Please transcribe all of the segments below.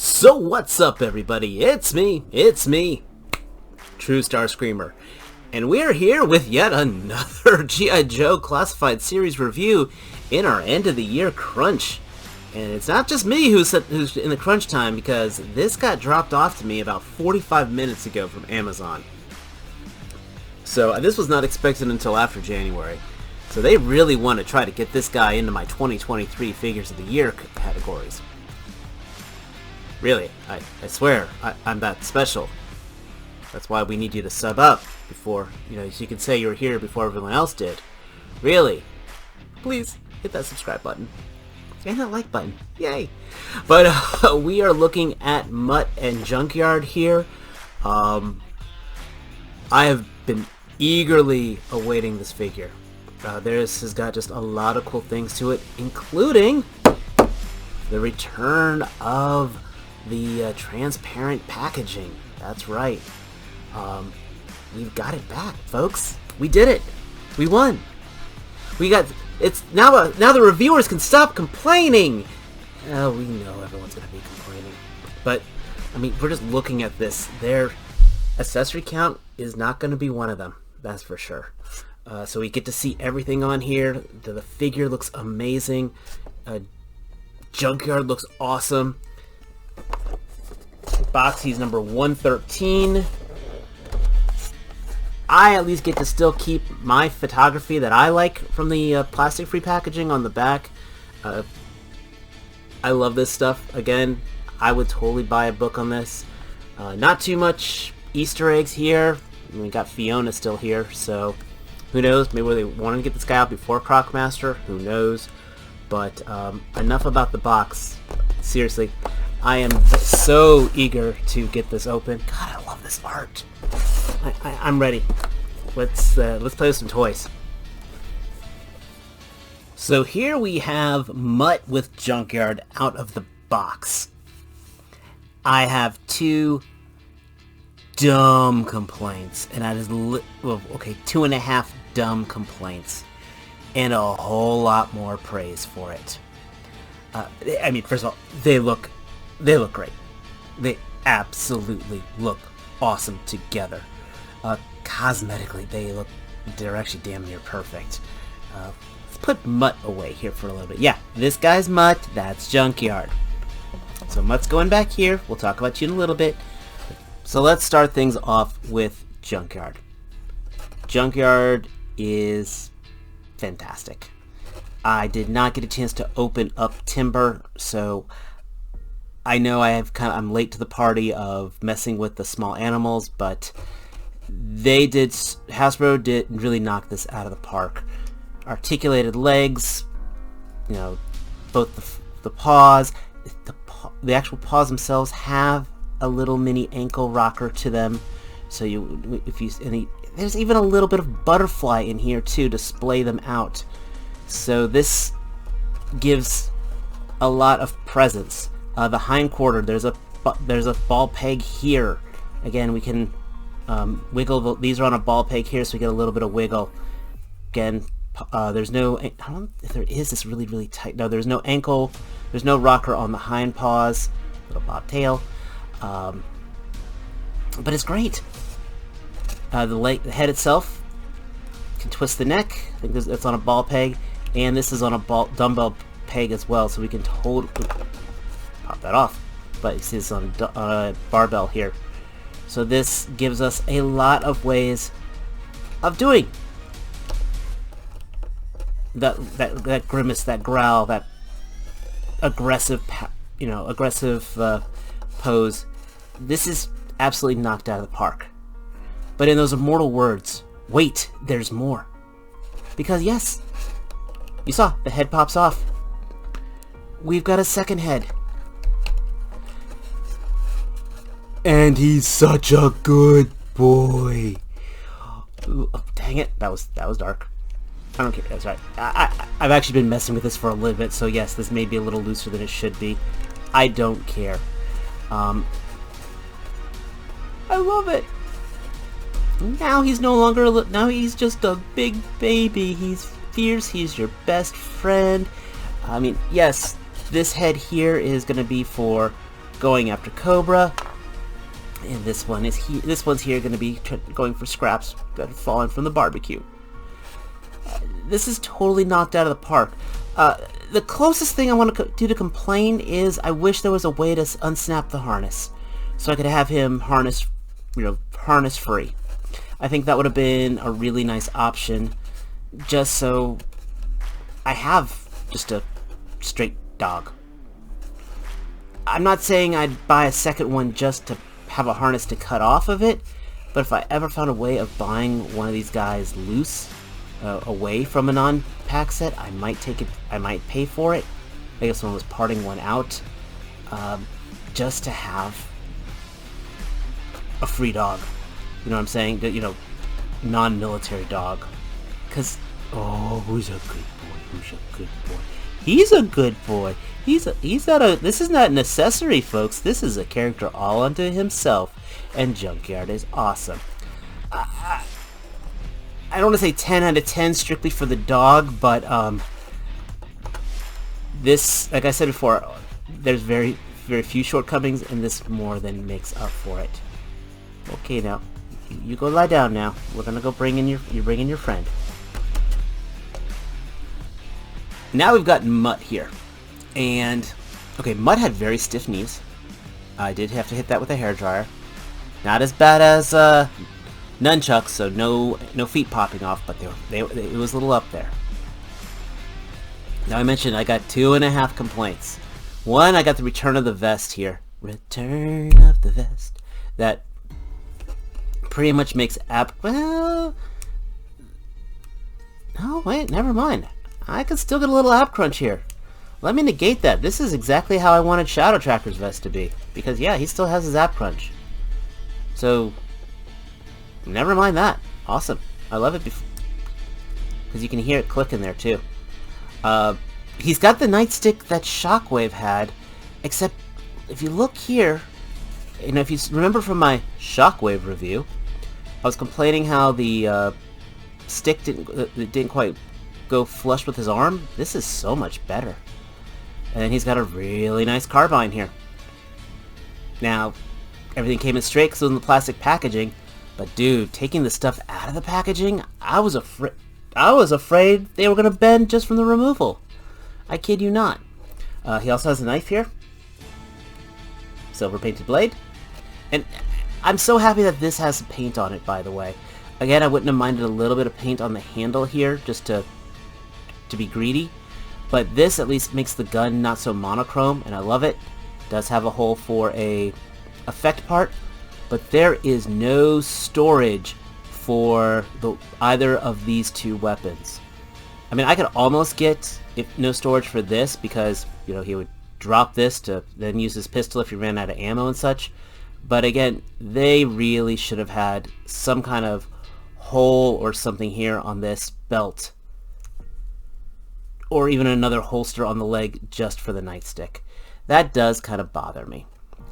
So what's up, everybody? It's me, True Star Screamer, and we're here with yet another G.I. Joe Classified Series review in our end of the year crunch. And it's not just me who's in the crunch time, because this got dropped off to me about 45 minutes ago from Amazon. So this was not expected until after January. So they really want to try to get this guy into my 2023 Figures of the Year categories. Really, I swear, I'm that special. That's why we need you to sub up before, so you can say you were here before everyone else did. Really. Please, hit that subscribe button. And that like button. Yay! But we are looking at Mutt and Junkyard here. I have been eagerly awaiting this figure. This has got just a lot of cool things to it, including the return of the transparent packaging. That's right. We've got it back, folks. We did it. We won. We got it's now. Now the reviewers can stop complaining. We know everyone's gonna be complaining, but I mean, we're just looking at this. Their accessory count is not going to be one of them. That's for sure. So we get to see everything on here. The figure looks amazing. Junkyard looks awesome. Box, he's number 113. I at least get to still keep my photography that I like from the plastic-free packaging on the back. I love this stuff. Again, I would totally buy a book on this. Not too much Easter eggs here. We got Fiona still here, so who knows? Maybe they wanted to get this guy out before Crocmaster. Who knows? But enough about the box. Seriously, I am so eager to get this open. God, I love this art. I'm ready. Let's play with some toys. So here we have Mutt with Junkyard out of the box. I have two dumb complaints, and that is 2.5 dumb complaints, and a whole lot more praise for it. I mean, first of all, they look great. They absolutely look awesome together. Cosmetically, they're actually damn near perfect. Let's put Mutt away here for a little bit. Yeah, this guy's Mutt, that's Junkyard. So Mutt's going back here. We'll talk about you in a little bit. So let's start things off with Junkyard. Junkyard is fantastic. I did not get a chance to open up Timber, so I know I'm late to the party of messing with the small animals, but Hasbro did really knock this out of the park. Articulated legs, both the paws, the actual paws themselves have a little mini ankle rocker to them. So there's even a little bit of butterfly in here too to splay them out. So this gives a lot of presence. The hind quarter, there's a ball peg here. Again, we can wiggle. These are on a ball peg here, so we get a little bit of wiggle. Again, there's no. I don't know if there is. This really, really tight. No, there's no ankle. There's no rocker on the hind paws. Little bobtail. But it's great. The head itself can twist the neck. I think it's on a ball peg, and this is on a dumbbell peg as well, so we can pop that off. But you see this on a barbell here. So this gives us a lot of ways of doing that grimace, that growl, that aggressive, pose. This is absolutely knocked out of the park. But in those immortal words, wait, there's more. Because yes, you saw, the head pops off. We've got a second head. And he's such a good boy. Ooh, oh, dang it, that was dark. I don't care, that's right. I've actually been messing with this for a little bit, so yes, this may be a little looser than it should be. I don't care. I love it. Now he's no longer now he's just a big baby. He's fierce. He's your best friend. I mean, yes, this head here is going to be for going after Cobra. And this one's here going to be going for scraps that have fallen from the barbecue. This is totally knocked out of the park. The closest thing I want to do to complain is I wish there was a way to unsnap the harness, so I could have him harness free. I think that would have been a really nice option, just so I have just a straight dog. I'm not saying I'd buy a second one just to have a harness to cut off of it, but if I ever found a way of buying one of these guys loose, away from a non-pack set, I might take it. I might pay for it. I guess someone was parting one out, just to have a free dog. You know what I'm saying? Non-military dog. Cause who's a good boy? Who's a good boy? He's a good boy. This is not an accessory, folks. This is a character all unto himself, and Junkyard is awesome. I don't want to say 10 out of 10 strictly for the dog, but this, like I said before, there's very, very few shortcomings, and this more than makes up for it. Okay, now you go lie down. Now we're gonna go bring in your friend. Now we've got Mutt here, and okay, Mutt had very stiff knees. I did have to hit that with a hairdryer. Not as bad as nunchucks, so no feet popping off, but it was a little up there. Now I mentioned I got 2.5 complaints. One, I got the return of the vest here. Return of the vest. That pretty much makes well, oh wait, never mind. I could still get a little app crunch here. Let me negate that. This is exactly how I wanted Shadow Tracker's vest to be, because yeah, he still has his app crunch. So never mind that. Awesome. I love it because you can hear it clicking there too. He's got the nightstick that Shockwave had, except if you look here, if you remember from my Shockwave review, I was complaining how the stick didn't quite go flush with his arm. This is so much better. And then he's got a really nice carbine here. Now, everything came in straight because it was in the plastic packaging. But dude, taking the stuff out of the packaging, I was afraid they were gonna bend just from the removal. I kid you not. He also has a knife here, silver painted blade, and I'm so happy that this has paint on it. By the way, again, I wouldn't have minded a little bit of paint on the handle here, just to be greedy. But this at least makes the gun not so monochrome, and I love it. It does have a hole for a effect part. But there is no storage for either of these two weapons. I mean, I could almost get no storage for this because, he would drop this to then use his pistol if he ran out of ammo and such. But again, they really should have had some kind of hole or something here on this belt. Or even another holster on the leg just for the nightstick. That does kind of bother me.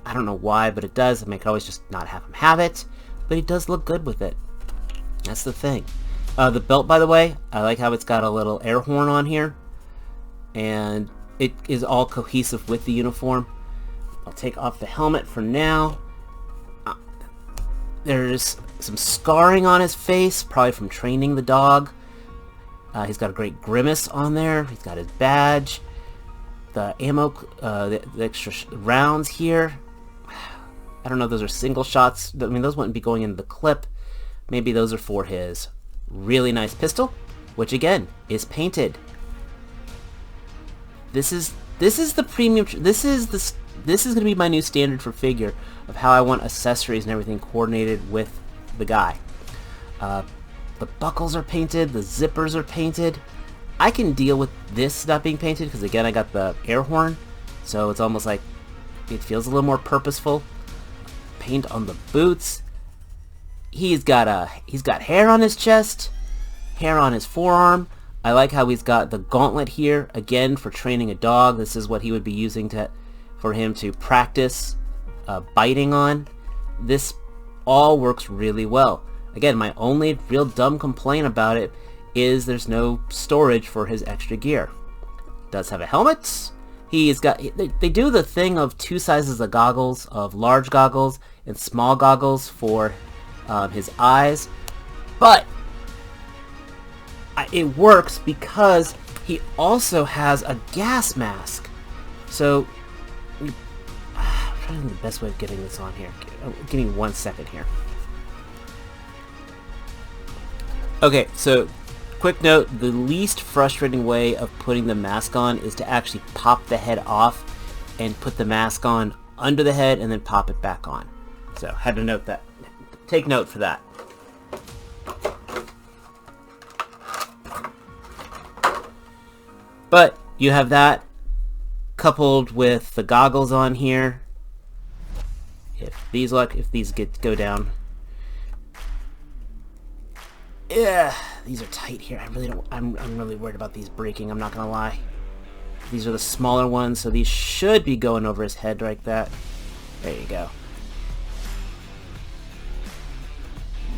I don't know why, but it does. I mean, I could always just not have him have it, but he does look good with it. That's the thing. The belt, by the way, I like how it's got a little air horn on here, and it is all cohesive with the uniform. I'll take off the helmet for now. There's some scarring on his face, probably from training the dog. He's got a great grimace on there. He's got his badge. The ammo, the extra rounds here. I don't know if those are single shots. I mean, those wouldn't be going into the clip. Maybe those are for his really nice pistol, which again is painted. This is the premium. This is going to be my new standard for figure of how I want accessories and everything coordinated with the guy. The buckles are painted. The zippers are painted. I can deal with this not being painted because again I got the air horn, so it's almost like it feels a little more purposeful. Paint on the boots. He's got hair on his chest, hair on his forearm. I like how he's got the gauntlet here again for training a dog. This is what he would be using for him to practice biting on. This all works really well. Again, my only real dumb complaint about it is there's no storage for his extra gear. Does have a helmet, He's got, they do the thing of two sizes of goggles, of large goggles and small goggles for his eyes, but it works because he also has a gas mask. So, I'm trying to think the best way of getting this on here. Give me 1 second here. Okay, so quick note, the least frustrating way of putting the mask on is to actually pop the head off and put the mask on under the head and then pop it back on. So, had to note that. Take note for that. But you have that coupled with the goggles on here. If these go down. Yeah, these are tight here. I'm really worried about these breaking, I'm not gonna lie. These are the smaller ones, so these should be going over his head like that. There you go.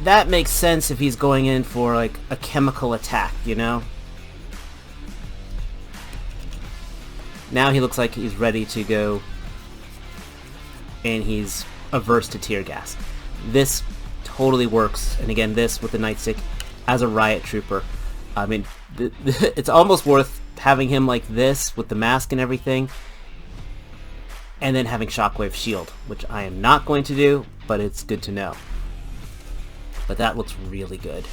That makes sense if he's going in for like a chemical attack, you know? Now he looks like he's ready to go, and he's averse to tear gas. This totally works, and again, this with the nightstick as a riot trooper. I mean, it's almost worth having him like this with the mask and everything, and then having Shockwave shield, which I am not going to do, but it's good to know. But that looks really good.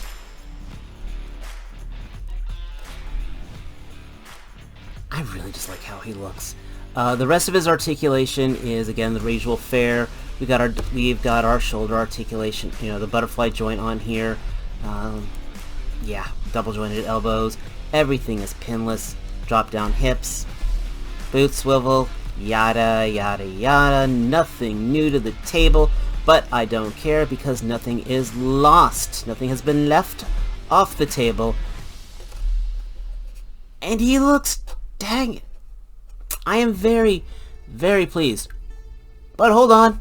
I really just like how he looks. The rest of his articulation is, again, the usual fare. We've got our shoulder articulation, you know, the butterfly joint on here. Yeah, double jointed elbows. Everything is pinless. Drop down hips. Boot swivel. Yada, yada, yada. Nothing new to the table, but I don't care because nothing is lost. Nothing has been left off the table. And he looks... Dang it. I am very, very pleased. But hold on.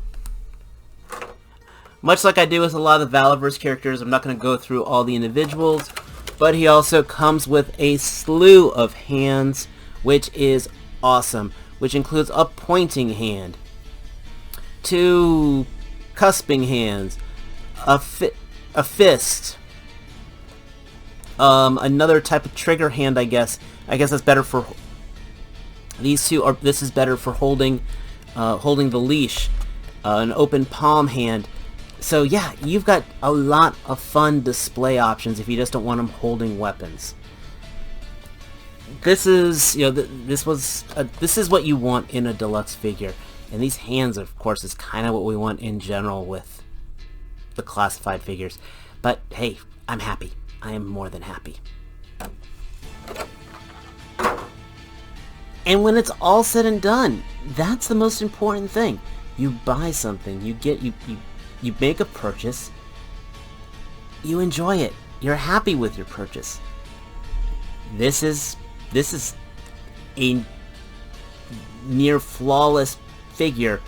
Much like I do with a lot of the Valaverse characters, I'm not going to go through all the individuals, but he also comes with a slew of hands, which is awesome, which includes a pointing hand, 2 cusping hands, a fist, another type of trigger hand, I guess. I guess that's better for... These two are... This is better for holding the leash. An open palm hand. So yeah, you've got a lot of fun display options if you just don't want them holding weapons. This is, you know, this is what you want in a deluxe figure. And these hands, of course, is kind of what we want in general with the classified figures. But hey, I'm happy. I am more than happy. And when it's all said and done, that's the most important thing. You buy something, you make a purchase, you enjoy it, you're happy with your purchase. This is a near flawless figure.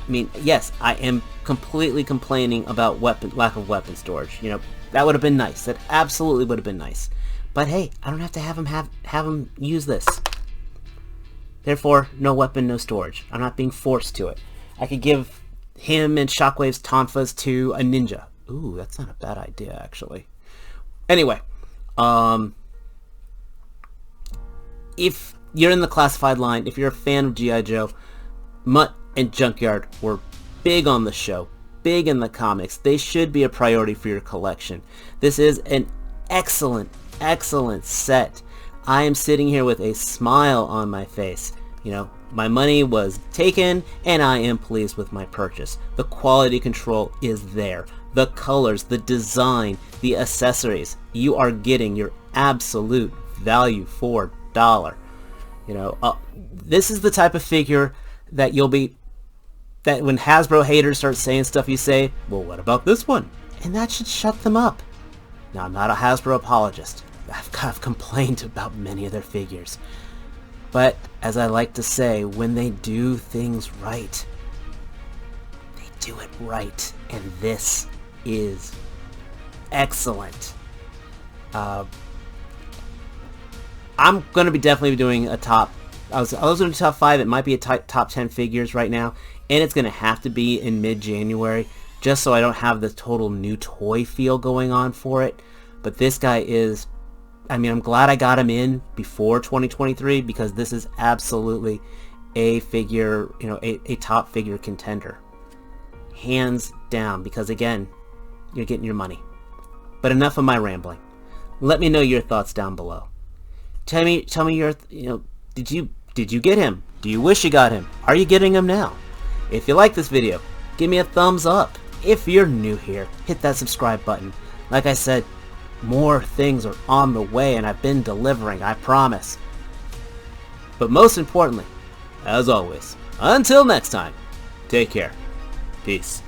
I mean, yes, I am completely complaining about lack of weapon storage. You know, that would have been nice. That absolutely would have been nice. But hey, I don't have to have him use this. Therefore, no weapon, no storage. I'm not being forced to it. I could give him and Shockwave's tonfas to a ninja. Ooh, that's not a bad idea, actually. Anyway, if you're in the classified line, if you're a fan of G.I. Joe, Mutt and Junkyard were big on the show, big in the comics. They should be a priority for your collection. This is an excellent, excellent set. I am sitting here with a smile on my face. You know, my money was taken, and I am pleased with my purchase. The quality control is there. The colors, the design, the accessories. You are getting your absolute value for dollar. You know, this is the type of figure that that when Hasbro haters start saying stuff, you say, well, what about this one? And that should shut them up. Now, I'm not a Hasbro apologist. I've complained about many of their figures. But, as I like to say, when they do things right, they do it right. And this is excellent. I'm going to be definitely doing a top I was going to top 5. It might be a top 10 figures right now, and it's going to have to be in mid-January, just so I don't have the total new toy feel going on for it. But this guy is, I mean, I'm glad I got him in before 2023, because this is absolutely a figure, you know, a top figure contender. Hands down, because again, you're getting your money. But enough of my rambling. Let me know your thoughts down below. Tell me your, you know, did you get him? Do you wish you got him? Are you getting him now? If you like this video, give me a thumbs up. If you're new here, hit that subscribe button. Like I said, more things are on the way, and I've been delivering, I promise. But most importantly, as always, until next time, take care. Peace.